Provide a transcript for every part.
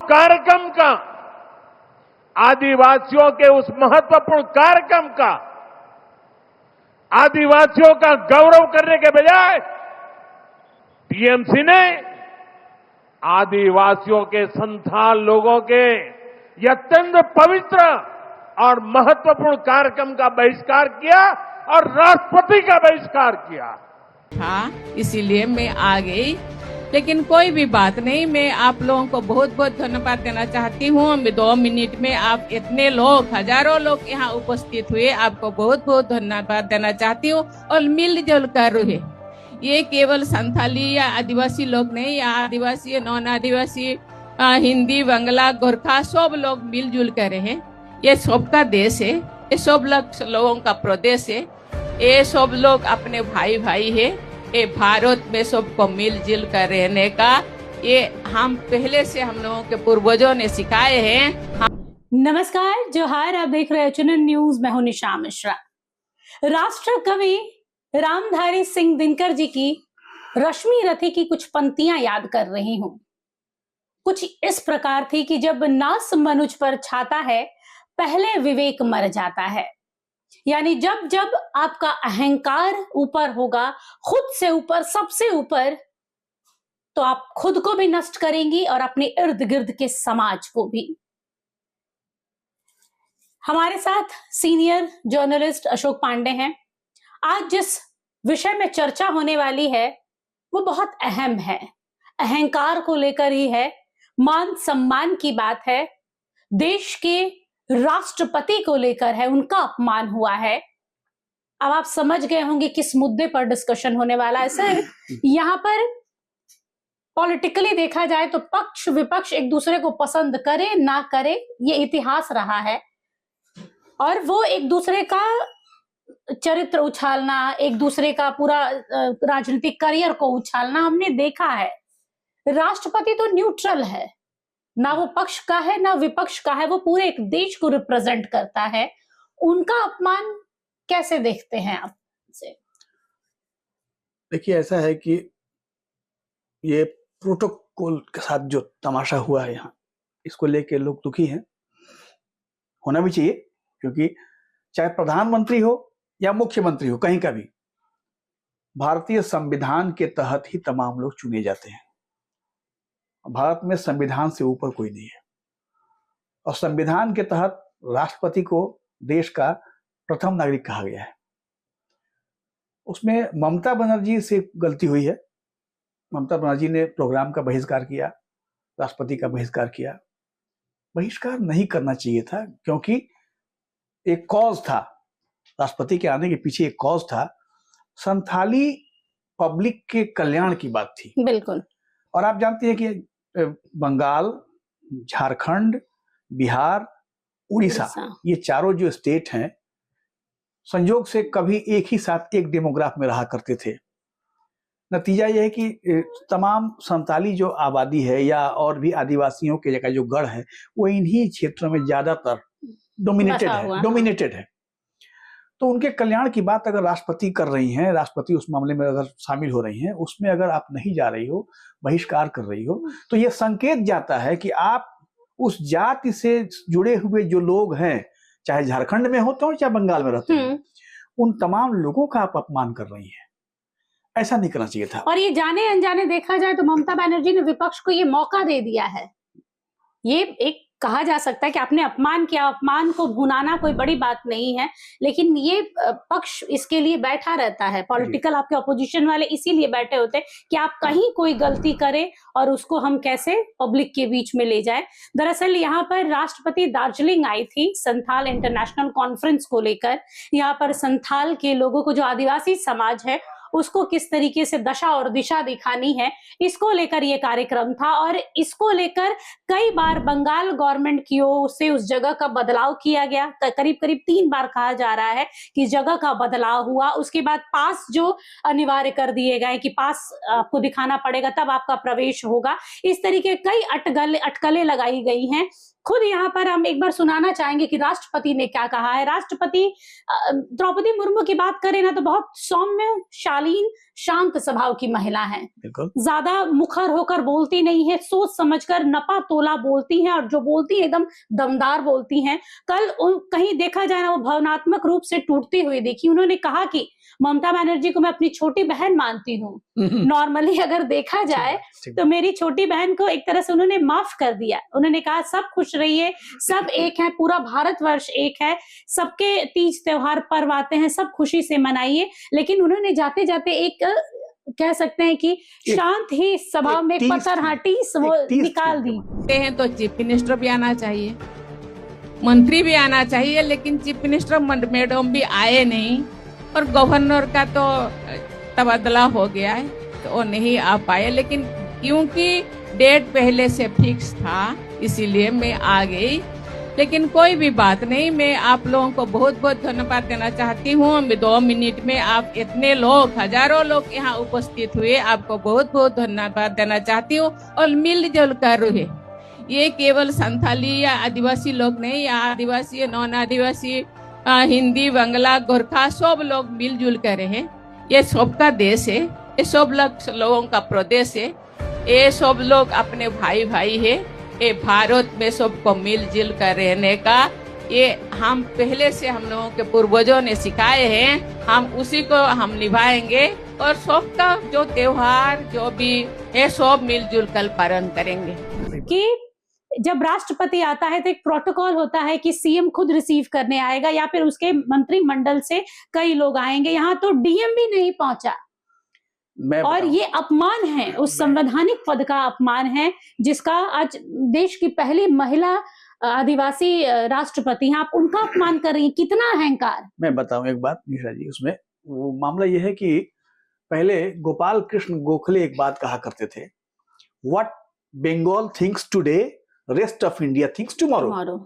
कार्यक्रम का, आदिवासियों के उस महत्वपूर्ण कार्यक्रम का, आदिवासियों का गौरव करने के बजाय टीएमसी ने आदिवासियों के संथाल लोगों के ये अत्यंत पवित्र और महत्वपूर्ण कार्यक्रम का बहिष्कार किया और राष्ट्रपति का बहिष्कार किया। हाँ, इसीलिए मैं आ गई, लेकिन कोई भी बात नहीं। मैं आप लोगों को बहुत बहुत धन्यवाद देना चाहती हूँ। 2 मिनट में आप इतने लोग, हजारों लोग यहाँ उपस्थित हुए, आपको बहुत बहुत धन्यवाद देना चाहती हूँ। और मिलजुल कर रहे, ये केवल संथाली या आदिवासी लोग नहीं, या आदिवासी, नॉन आदिवासी, हिंदी, बांग्ला, गोरखा, सब लोग मिलजुल कर रहे हैं। ये सबका देश है, ये सब लोगों का प्रदेश है, ये सब लोग अपने भाई भाई है। ये भारत में सबको मिलजुल कर रहने का ये हम पहले से हम लोगों के पूर्वजों ने सिखाए हैं। नमस्कार, जोहार। आप देख रहे हैं चुनन न्यूज। मैं हूं निशा मिश्रा। राष्ट्र कवि रामधारी सिंह दिनकर जी की रश्मि रथी की कुछ पंक्तियां याद कर रही हूं। कुछ इस प्रकार थी कि जब नास मनुज पर छाता है, पहले विवेक मर जाता है। यानी जब जब आपका अहंकार ऊपर होगा, खुद से ऊपर, सबसे ऊपर, तो आप खुद को भी नष्ट करेंगी और अपने इर्द गिर्द के समाज को भी। हमारे साथ सीनियर जर्नलिस्ट अशोक पांडे हैं। आज जिस विषय में चर्चा होने वाली है वो बहुत अहम है, अहंकार को लेकर ही है, मान सम्मान की बात है, देश के राष्ट्रपति को लेकर है, उनका अपमान हुआ है। अब आप समझ गए होंगे किस मुद्दे पर डिस्कशन होने वाला है। सर, यहाँ पर पॉलिटिकली देखा जाए तो पक्ष विपक्ष एक दूसरे को पसंद करे ना करे, ये इतिहास रहा है, और वो एक दूसरे का चरित्र उछालना, एक दूसरे का पूरा राजनीतिक करियर को उछालना हमने देखा है। राष्ट्रपति तो न्यूट्रल है, ना वो पक्ष का है ना विपक्ष का है, वो पूरे एक देश को रिप्रेजेंट करता है। उनका अपमान कैसे देखते हैं आप? देखिए, ऐसा है कि ये प्रोटोकॉल के साथ जो तमाशा हुआ है यहाँ, इसको लेके लोग दुखी हैं। होना भी चाहिए, क्योंकि चाहे प्रधानमंत्री हो या मुख्यमंत्री हो, कहीं का भी भारतीय संविधान के तहत ही तमाम लोग चुने जाते हैं। भारत में संविधान से ऊपर कोई नहीं है, और संविधान के तहत राष्ट्रपति को देश का प्रथम नागरिक कहा गया है। उसमें ममता बनर्जी से गलती हुई है। ममता बनर्जी ने प्रोग्राम का बहिष्कार किया, राष्ट्रपति का बहिष्कार किया। बहिष्कार नहीं करना चाहिए था, क्योंकि एक कॉज था, राष्ट्रपति के आने के पीछे एक कॉज था, संथाली पब्लिक के कल्याण की बात थी। बिल्कुल। और आप जानते हैं कि बंगाल, झारखंड, बिहार, उड़ीसा, ये चारों जो स्टेट हैं, संयोग से कभी एक ही साथ एक डेमोग्राफ में रहा करते थे। नतीजा यह है कि तमाम संताली जो आबादी है या और भी आदिवासियों के जगह जो गढ़ है, वो इन्हीं क्षेत्रों में ज्यादातर डोमिनेटेड है। तो उनके कल्याण की बात अगर राष्ट्रपति कर रही हैं, राष्ट्रपति उस मामले में अगर शामिल हो रही हैं, उसमें अगर आप नहीं जा रही हो, बहिष्कार कर रही हो, तो यह संकेत जाता है कि आप उस जाति से जुड़े हुए जो लोग हैं, चाहे झारखंड में होते हो चाहे बंगाल में रहते हो, उन तमाम लोगों का आप अपमान कर रही हैं। ऐसा नहीं करना चाहिए था। और ये जाने अनजाने देखा जाए तो ममता बनर्जी ने विपक्ष को ये मौका दे दिया है। ये एक कहा जा सकता है कि आपने अपमान किया, अपमान को भुनाना कोई बड़ी बात नहीं है, लेकिन ये पक्ष इसके लिए बैठा रहता है। पॉलिटिकल आपके अपोजिशन वाले इसीलिए बैठे होते हैं कि आप कहीं कोई गलती करें और उसको हम कैसे पब्लिक के बीच में ले जाए। दरअसल यहाँ पर राष्ट्रपति दार्जिलिंग आई थी संथाल इंटरनेशनल कॉन्फ्रेंस को लेकर। यहाँ पर संथाल के लोगों को, जो आदिवासी समाज है, उसको किस तरीके से दशा और दिशा दिखानी है, इसको लेकर ये कार्यक्रम था। और इसको लेकर कई बार बंगाल गवर्नमेंट की ओर से उस जगह का बदलाव किया गया। करीब करीब 3 बार कहा जा रहा है कि जगह का बदलाव हुआ। उसके बाद पास जो अनिवार्य कर दिए गए कि पास आपको दिखाना पड़ेगा तब आपका प्रवेश होगा। इस तरीके कई अटकलें लगाई गई हैं। खुद यहाँ पर हम एक बार सुनाना चाहेंगे कि राष्ट्रपति ने क्या कहा है। राष्ट्रपति द्रौपदी मुर्मू की बात करें ना तो बहुत सौम्य, शालीन, शांत स्वभाव की महिला है। ज्यादा मुखर होकर बोलती नहीं है, सोच समझकर नपा तोला बोलती हैं और जो बोलती है एकदम दमदार बोलती हैं। कल कहीं देखा जाए ना वो भावनात्मक रूप से टूटती हुई देखी। उन्होंने कहा कि ममता बनर्जी को मैं अपनी छोटी बहन मानती हूँ। नॉर्मली अगर देखा जाए तो मेरी छोटी बहन को एक तरह से उन्होंने माफ कर दिया। उन्होंने कहा सब खुश रहिए, सब एक है, पूरा भारतवर्ष एक है, सबके तीज त्योहार पर्व आते हैं, सब खुशी से मनाइए। लेकिन उन्होंने जाते जाते एक कह सकते हैं कि शांत ही स्वभाव में पत्थर टीस वो निकाल दी हैं। तो चीफ मिनिस्टर भी आना चाहिए, मंत्री भी आना चाहिए, लेकिन चीफ मिनिस्टर मैडम भी आए नहीं और गवर्नर का तो तबादला हो गया है तो वो नहीं आ पाए। लेकिन क्योंकि डेट पहले से फिक्स था इसीलिए मैं आ गई। लेकिन कोई भी बात नहीं, मैं आप लोगों को बहुत बहुत धन्यवाद देना चाहती हूँ। 2 मिनट में आप इतने लोग, हजारों लोग यहाँ उपस्थित हुए, आपको बहुत बहुत धन्यवाद देना चाहती हूँ। और मिलजुल कर रहे, ये केवल संथाली या आदिवासी लोग नहीं, या आदिवासी नॉन आदिवासी, हिंदी, बांग्ला, गोरखा, सब लोग मिलजुल कर रहे। ये सबका देश है, ये सब लोगों का प्रदेश है, ये सब लोग अपने भाई भाई है। ये भारत में सबको मिलजुल कर रहने का ये हम पहले से हम लोगों के पूर्वजों ने सिखाए हैं, हम उसी को हम निभाएंगे और सबका जो त्योहार जो भी है सब मिलजुल कर पालन करेंगे। कि जब राष्ट्रपति आता है तो एक प्रोटोकॉल होता है कि सीएम खुद रिसीव करने आएगा या फिर उसके मंत्रिमंडल से कई लोग आएंगे। यहाँ तो डीएम भी नहीं पहुंचा और ये अपमान है, उस संवैधानिक पद का अपमान है जिसका आज देश की पहली महिला आदिवासी राष्ट्रपति हैं, आप उनका अपमान कर रही हैं। कितना अहंकार। मैं बताऊं एक बात निशा जी, उसमें वो मामला यह है कि पहले गोपाल कृष्ण गोखले एक बात कहा करते थे, what Bengal thinks today rest of India thinks tomorrow.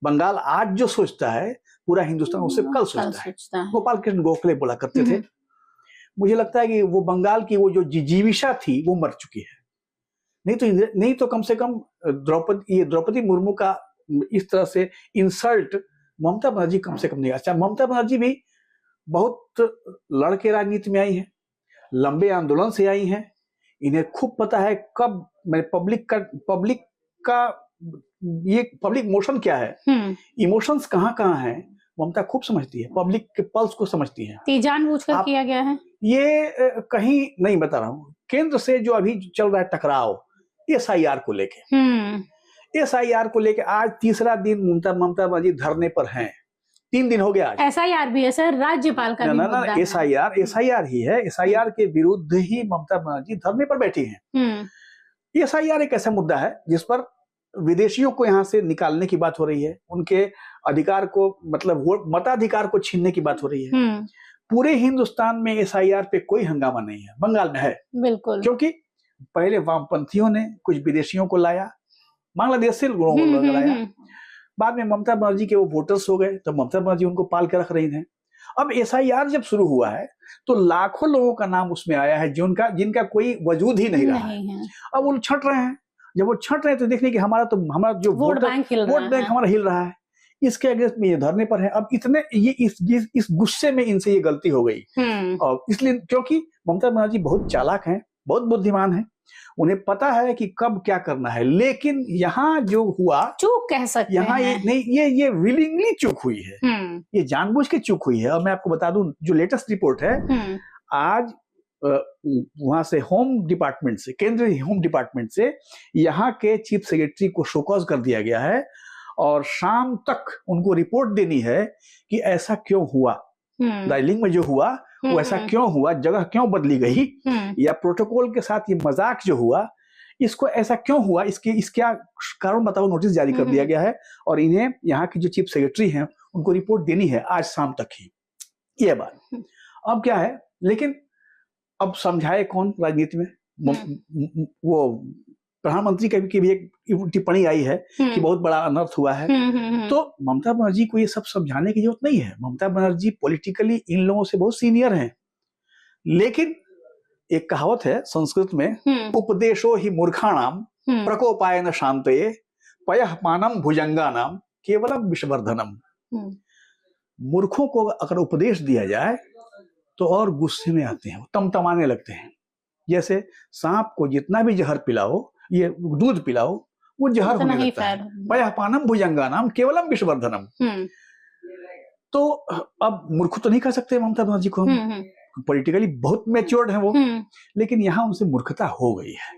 Bengal आज जो सोचता है पूरा हिंदुस्तान उससे कल सोचता है। गोपाल कृष्ण गोखले बोला करते थे। मुझे लगता है कि वो बंगाल की वो जो जिजीविषा थी वो मर चुकी है। नहीं तो कम से कम द्रौपदी मुर्मू का इस तरह से इंसल्ट ममता बनर्जी कम से कम नहीं। अच्छा, ममता बनर्जी भी बहुत लड़के राजनीति में आई हैं, लंबे आंदोलन से आई हैं, इन्हें खूब पता है कब मैं पब्लिक का ये पब्लिक मोशन क्या है, इमोशंस कहाँ हैं, ममता खूब समझती है, पब्लिक के पल्स को समझती है। जानबूझकर किया गया है ये कहीं नहीं बता रहा हूँ। केंद्र से जो अभी चल रहा है टकराव एसआईआर को लेके, एसआईआर को लेके आज तीसरा दिन ममता बनर्जी धरने पर हैं। 3 दिन हो गया। आज एसआईआर भी है सर, राज्यपाल का भी मुद्दा है। एसआईआर ही है, एसआईआर के विरुद्ध ही ममता बनर्जी धरने पर बैठी हैं। एसआईआर एक ऐसा मुद्दा है जिस पर विदेशियों को यहाँ से निकालने की बात हो रही है, उनके अधिकार को मतलब मताधिकार को छीनने की बात हो रही है। पूरे हिंदुस्तान में एसआईआर पे कोई हंगामा नहीं है, बंगाल में है बिल्कुल, क्योंकि पहले वामपंथियों ने कुछ विदेशियों को लाया, बांग्लादेश से लोगों को लाया, बाद में ममता बनर्जी के वो वोटर्स हो गए तो ममता बनर्जी उनको पाल के रख रही हैं। अब एसआईआर जब शुरू हुआ है तो लाखों लोगों का नाम उसमें आया है जिनका कोई वजूद ही नहीं रहा है। अब वो छंट रहे हैं, जब वो छंट रहे हैं तो देखने कि हमारा जो वोट बैंक हमारा हिल रहा है, इसके अगेंस्ट में ये धरने पर है। अब इतने ये इस गुस्से में इनसे ये गलती हो गई और इसलिए क्योंकि ममता बनर्जी बहुत चालाक हैं, बहुत बुद्धिमान हैं, उन्हें पता है कि कब क्या करना है। लेकिन यहाँ जो हुआ चूक कह सकते हैं, यहाँ ये नहीं, ये विलिंगली चूक हुई है, ये जानबूझ के चूक हुई है। और मैं आपको बता दूं जो लेटेस्ट रिपोर्ट है, आज वहां से होम डिपार्टमेंट से, केंद्रीय होम डिपार्टमेंट से यहाँ के चीफ सेक्रेटरी को शोकॉज कर दिया गया है और शाम तक उनको रिपोर्ट देनी है कि ऐसा क्यों हुआ, दार्जिलिंग में जो हुआ वो ऐसा क्यों हुआ, जगह क्यों बदली गई, या प्रोटोकॉल के साथ ये मजाक जो हुआ इसको ऐसा क्यों हुआ, इसका कारण बताओ। नोटिस जारी कर दिया गया है और इन्हें यहाँ की जो चीफ सेक्रेटरी हैं उनको रिपोर्ट देनी है आज शाम तक ही। ये बात अब क्या है, लेकिन अब समझाए कौन राजनीति में। वो प्रधानमंत्री की भी एक टिप्पणी आई है कि बहुत बड़ा अनर्थ हुआ है, तो ममता बनर्जी को ये सब समझाने की जरूरत नहीं है। ममता बनर्जी पॉलिटिकली इन लोगों से बहुत सीनियर हैं, लेकिन एक कहावत है संस्कृत में, उपदेशो ही मूर्खाणाम प्रकोपाय न शांतये पयःपानम भुजंगानाम केवलम विषवर्धनम। मूर्खों को अगर उपदेश दिया जाए तो और गुस्से में आते हैं, तमतमाने लगते हैं। जैसे सांप को जितना भी जहर पिलाओ, ये दूध पिलाओ, वो जहर होने लगता है। पयःपानम भुजंगानाम केवलम विषवर्धनम। तो अब मूर्ख तो नहीं कह सकते ममता बनर्जी को हम, पॉलिटिकली बहुत मैच्योर्ड है वो, लेकिन यहाँ उनसे मूर्खता हो गई है,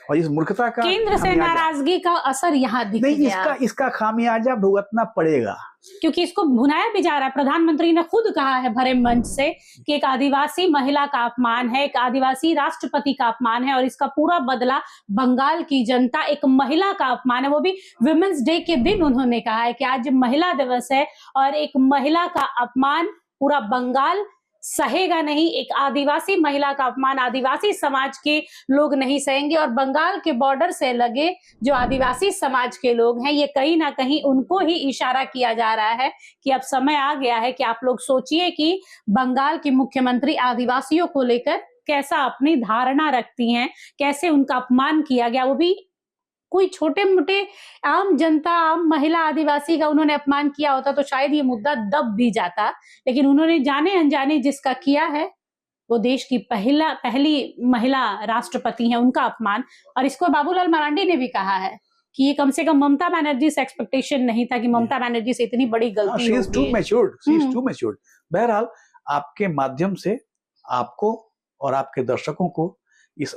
और इस मूर्खता का केंद्र से नाराजगी का असर यहाँ दिख नहीं, गया। इसका खामियाजा भुगतना पड़ेगा, क्योंकि इसको भुनाया भी जा रहा है। प्रधानमंत्री ने खुद कहा है भरे मंच से कि एक आदिवासी महिला का अपमान है, एक आदिवासी राष्ट्रपति का अपमान है, और इसका पूरा बदला बंगाल की जनता, एक महिला का अपमान है। वो भी विमेंस डे के दिन उन्होंने कहा है कि आज महिला दिवस है और एक महिला का अपमान पूरा बंगाल सहेगा नहीं, एक आदिवासी महिला का अपमान आदिवासी समाज के लोग नहीं सहेंगे। और बंगाल के बॉर्डर से लगे जो आदिवासी समाज के लोग हैं, ये कहीं ना कहीं उनको ही इशारा किया जा रहा है कि अब समय आ गया है कि आप लोग सोचिए कि बंगाल की मुख्यमंत्री आदिवासियों को लेकर कैसा अपनी धारणा रखती हैं, कैसे उनका अपमान किया गया। वो भी कोई छोटे मोटे आम जनता, आम महिला आदिवासी का उन्होंने अपमान किया होता तो शायद ये मुद्दा दब भी जाता, लेकिन उन्होंने जाने अनजाने जिसका किया है, वो देश की पहली महिला राष्ट्रपति है, उनका अपमान। और इसको बाबूलाल मरांडी ने भी कहा है कि ये कम से कम ममता बनर्जी से एक्सपेक्टेशन नहीं था कि ममता बनर्जी से इतनी बड़ी गलती होगी। बहरहाल आपके माध्यम से आपको और आपके दर्शकों को इस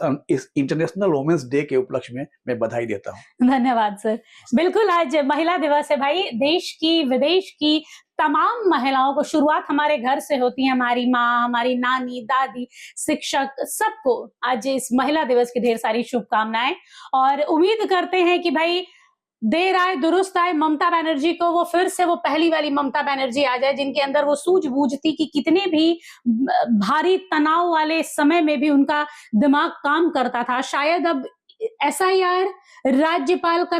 इंटरनेशनल वुमेन्स डे के उपलक्ष्य में मैं बधाई देता हूँ। धन्यवाद सर। बिल्कुल, आज महिला दिवस है भाई। देश की विदेश की तमाम महिलाओं को, शुरुआत हमारे घर से होती है, हमारी माँ, हमारी नानी, दादी, शिक्षक, सबको आज इस महिला दिवस की ढेर सारी शुभकामनाएं। और उम्मीद करते हैं कि भाई देर आए दुरुस्त आए, ममता बनर्जी को वो फिर से वो पहली वाली ममता बनर्जी आ जाए जिनके अंदर वो सूझबूझ थी कि कितने भी भारी तनाव वाले समय में भी उनका दिमाग काम करता था। शायद अब SIR, राज्यपाल का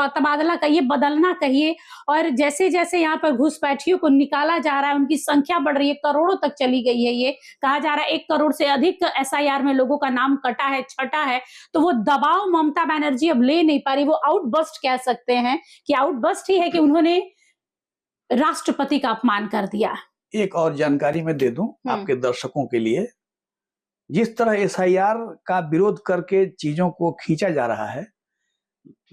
तबादला कहिए, बदलना कहिए, और जैसे जैसे यहाँ पर घुसपैठियों को निकाला जा रहा है, उनकी संख्या बढ़ रही है, करोड़ों तक चली गई है। ये कहा जा रहा है 1 करोड़ से अधिक SIR में लोगों का नाम कटा है, छटा है। तो वो दबाव ममता बनर्जी अब ले नहीं पा रही। वो आउटबस्ट कह सकते हैं कि आउटबस्ट ही है कि उन्होंने राष्ट्रपति का अपमान कर दिया। एक और जानकारी मैं दे दूं आपके दर्शकों के लिए, जिस तरह SIR का विरोध करके चीजों को खींचा जा रहा है,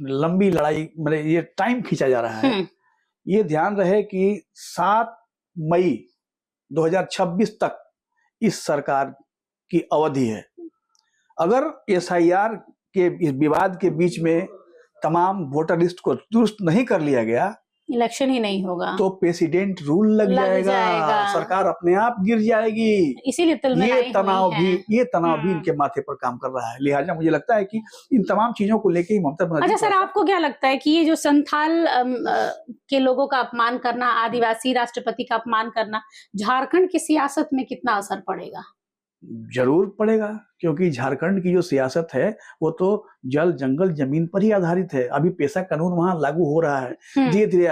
लंबी लड़ाई, मतलब ये टाइम खींचा जा रहा है, ये ध्यान रहे कि 7 मई 2026 तक इस सरकार की अवधि है। अगर SIR के इस विवाद के बीच में तमाम वोटर लिस्ट को दुरुस्त नहीं कर लिया गया, इलेक्शन ही नहीं होगा, तो प्रेसिडेंट रूल लग जाएगा, सरकार अपने आप गिर जाएगी। इसीलिए ये तनाव भी इनके माथे पर काम कर रहा है। लिहाजा मुझे लगता है कि इन तमाम चीजों को लेकर ही ममता बनर्जी। अच्छा सर, आपको क्या लगता है कि ये जो संथाल के लोगों का अपमान करना, आदिवासी राष्ट्रपति का अपमान करना, झारखंड की सियासत में कितना असर पड़ेगा? जरूर पड़ेगा, क्योंकि झारखंड की जो सियासत है वो तो जल जंगल जमीन पर ही आधारित है। अभी पेशा कानून वहां लागू हो रहा है, धीरे धीरे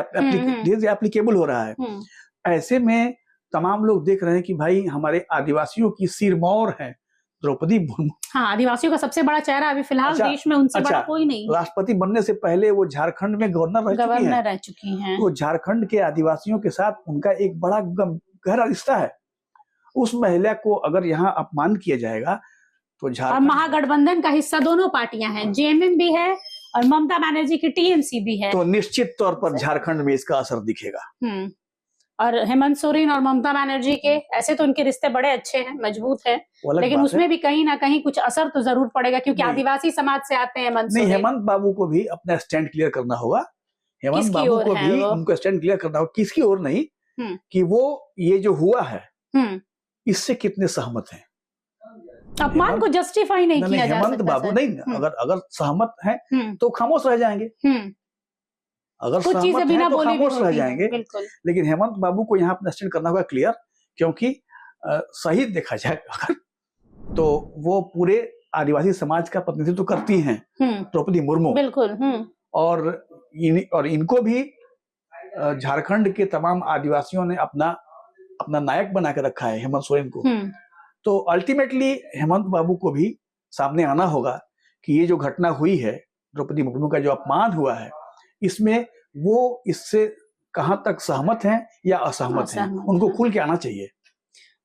एप्लीकेबल हो रहा है। ऐसे में तमाम लोग देख रहे हैं कि भाई हमारे आदिवासियों की सिरमौर है द्रौपदी मुर्मू। हाँ, आदिवासियों का सबसे बड़ा चेहरा अभी फिलहाल देश में, उनसे बड़ा कोई नहीं। राष्ट्रपति बनने से पहले वो झारखंड में गवर्नर रह चुकी हैं। तो झारखंड के आदिवासियों के साथ उनका एक बड़ा गहरा रिश्ता है। उस महिला को अगर यहाँ अपमान किया जाएगा तो और महागठबंधन का हिस्सा दोनों पार्टियां हैं, JMM भी है और ममता बनर्जी की TMC भी है, तो निश्चित तौर पर झारखंड में इसका असर दिखेगा। और हेमंत सोरेन और ममता बनर्जी के ऐसे तो उनके रिश्ते बड़े अच्छे हैं, मजबूत हैं, लेकिन उसमें भी कहीं ना कहीं कुछ असर तो जरूर पड़ेगा, क्योंकि आदिवासी समाज से आते हैं हेमंत सोरेन। हेमंत बाबू को भी अपना स्टैंड क्लियर करना होगा। हेमंत बाबू को भी उनको स्टैंड क्लियर करना होगा, किसकी ओर नहीं, कि वो ये जो हुआ है इससे कितने सहमत हैं। अपमान को जस्टिफाई नहीं किया जा सकता। हेमंत बाबू नहीं, अगर सहमत हैं तो खामोश रह जाएंगे, अगर कुछ चीजें बिना बोले खामोश रह जाएंगे। लेकिन हेमंत बाबू को यहाँ अपना स्टैंड करना होगा क्लियर, क्योंकि सही देखा जाए अगर तो वो पूरे आदिवासी समाज का प्रतिनिधित्व करती हैं द्रौपदी मुर्मू। बिल्कुल। और इनको भी झारखंड के तमाम आदिवासियों ने अपना नायक बना के रखा है, हेमंत सोरेन को। तो अल्टीमेटली हेमंत बाबू को भी सामने आना होगा कि ये जो घटना हुई है द्रौपदी मुर्मू का जो अपमान हुआ है, इसमें वो इससे कहां तक सहमत हैं या असहमत हैं, उनको खुल के आना चाहिए।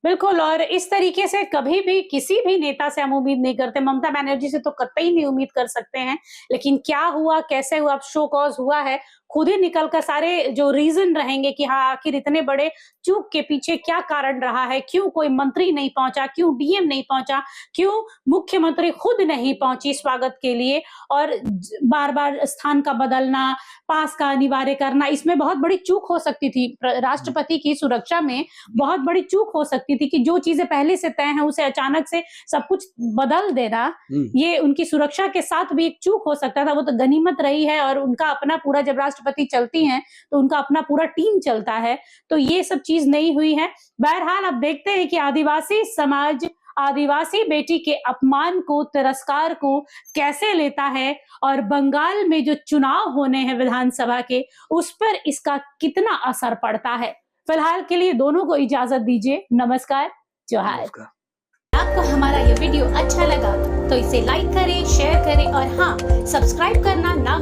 बिल्कुल, और इस तरीके से कभी भी किसी भी नेता से हम उम्मीद नहीं करते, ममता बनर्जी से तो कतई नहीं उम्मीद कर सकते हैं, लेकिन क्या हुआ, कैसे हुआ, अब शो कॉज हुआ है, खुद ही निकल कर सारे जो रीजन रहेंगे कि हाँ आखिर इतने बड़े चूक के पीछे क्या कारण रहा है, क्यों कोई मंत्री नहीं पहुंचा, क्यों डीएम नहीं पहुंचा, क्यों मुख्यमंत्री खुद नहीं पहुंची स्वागत के लिए, और बार बार स्थान का बदलना, पास का अनिवार्य करना, इसमें बहुत बड़ी चूक हो सकती थी। राष्ट्रपति की सुरक्षा में बहुत बड़ी चूक हो सकती थी कि जो चीजें पहले से तय हैं उसे अचानक से सब कुछ बदल देना, ये उनकी सुरक्षा के साथ भी एक चूक हो सकता था। वो तो गनीमत रही है, और उनका अपना पूरा, जब राष्ट्रपति चलती हैं तो उनका अपना पूरा टीम चलता है, तो ये सब चीज नहीं हुई है। बहरहाल अब देखते हैं कि आदिवासी समाज आदिवासी बेटी के अपमान को, तिरस्कार को कैसे लेता है, और बंगाल में जो चुनाव होने हैं विधानसभा के, उस पर इसका कितना असर पड़ता है। फिलहाल के लिए दोनों को इजाजत दीजिए। नमस्कार, जोहार। आपको हमारा ये वीडियो अच्छा लगा तो इसे लाइक करें, शेयर करें, और हाँ, सब्सक्राइब करना ना